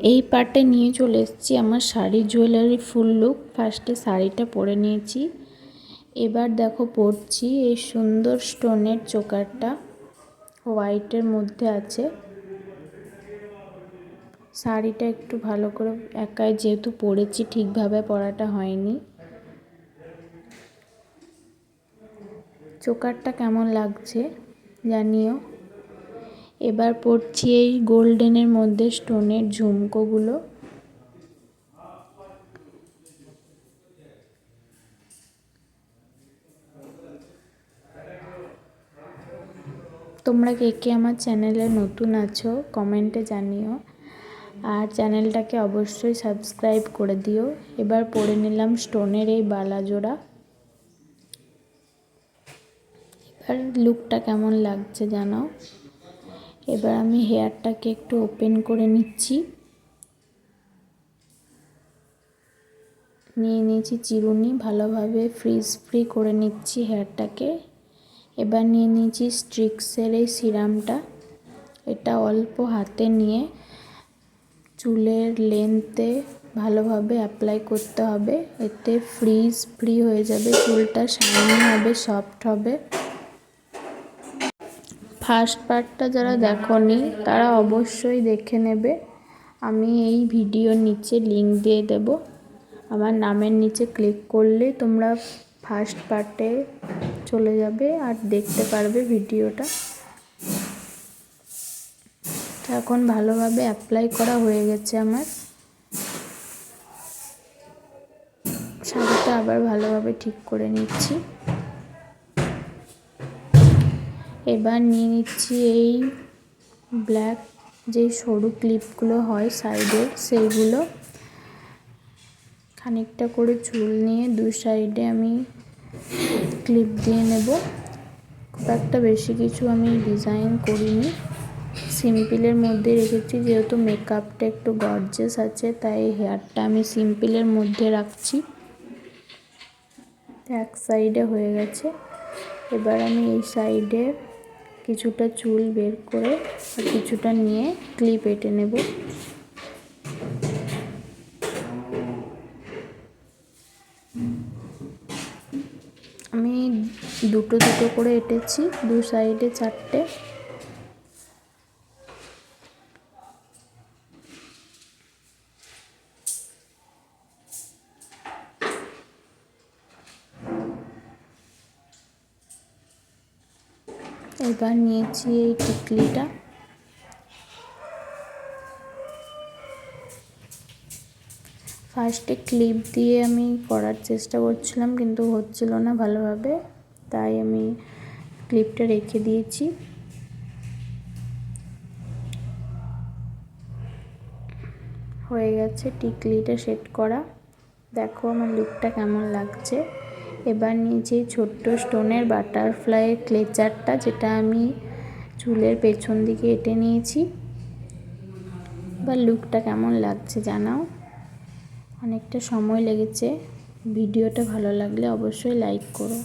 এই পার্টে নিয়ে চলে এসেছি আমার শাড়ি জুয়েলারি ফুল লুক। ফার্স্টে শাড়িটা পরে নিয়েছি, এবার দেখো পরছি এই সুন্দর স্টোনের চোকারটা, হোয়াইটের মধ্যে আছে। শাড়িটা একটু ভালো করে একাই যেহেতু পরেছি, ঠিকভাবে পরাটা হয়নি। চোকারটা কেমন লাগছে জানিও। এবার পরছি এই গোল্ডেনের মধ্যে স্টোনের ঝুমকোগুলো। তোমরা কে কে আমার চ্যানেলে নতুন আছো কমেন্টে জানিও, আর চ্যানেলটাকে অবশ্যই সাবস্ক্রাইব করে দিও। এবার পরে নিলাম স্টোনের এই বালা জোড়া। এবার লুকটা কেমন লাগছে জানাও। এবার আমি হেয়ারটাকে একটু ওপেন করে নিচ্ছি, নিয়ে নিয়েছি চিরুনি, ভালোভাবে ফ্রি করে নিচ্ছি হেয়ারটাকে। এবার নিয়ে নিয়েছি স্ট্রিক্সের এই সিরামটা, এটা অল্প হাতে নিয়ে চুলের লেন্থে ভালোভাবে অ্যাপ্লাই করতে হবে। এতে ফ্রি হয়ে যাবে, চুলটা শাইনি হবে, সফট হবে। ফার্স্ট পার্টটা যারা দেখোনি তারা অবশ্যই দেখে নেবে, আমি এই ভিডিওর নিচে লিংক দিয়ে দেব। আমার নামের নিচে ক্লিক করলে তোমরা ফার্স্ট পার্টে চলে যাবে আর দেখতে পারবে ভিডিওটা। এখন ভালোভাবে অ্যাপ্লাই করা হয়ে গেছে আমার। শাড়িটা আবার ভালোভাবে ঠিক করে নিচ্ছি। এবার নিয়ে নিচ্ছি এই ব্ল্যাক যে সরু ক্লিপগুলো হয় সাইডের, সেইগুলো খানিকটা করে চুল নিয়ে দু সাইডে আমি ক্লিপ দিয়ে নেব। খুব একটা বেশি কিছু আমি ডিজাইন করিনি, সিম্পলের মধ্যে রেখেছি। যেহেতু মেকআপটা একটু গর্জিয়াস আছে, তাই হেয়ারটা আমি সিম্পলের মধ্যে রাখছি। এক সাইডে হয়ে গেছে, এবার আমি এই সাইডে কিছুটা চুল বের করে আর কিছুটা নিয়ে ক্লিপ এঁটে নেব। আমি দুটো করে এঁটেছি, দু সাইডে 4টে। এবার নিয়েছি এই টিকলিটা, ফার্স্টে ক্লিপ দিয়ে আমি করার চেষ্টা করছিলাম কিন্তু হচ্ছিল না ভালোভাবে, তাই আমি ক্লিপটা রেখে দিয়েছি। হয়ে গেছে টিকলিটা সেট করা, দেখো আমার লুকটা কেমন লাগছে। এবার নিয়েছি ছোট্ট স্টোনের বাটারফ্লাই ক্লেচারটা, যেটা আমি চুলের পেছন দিকে এঁটে নিয়েছি। এবার লুকটা কেমন লাগছে জানাও। অনেকটা সময় লেগেছে, ভিডিওটা ভালো লাগলে অবশ্যই লাইক করো।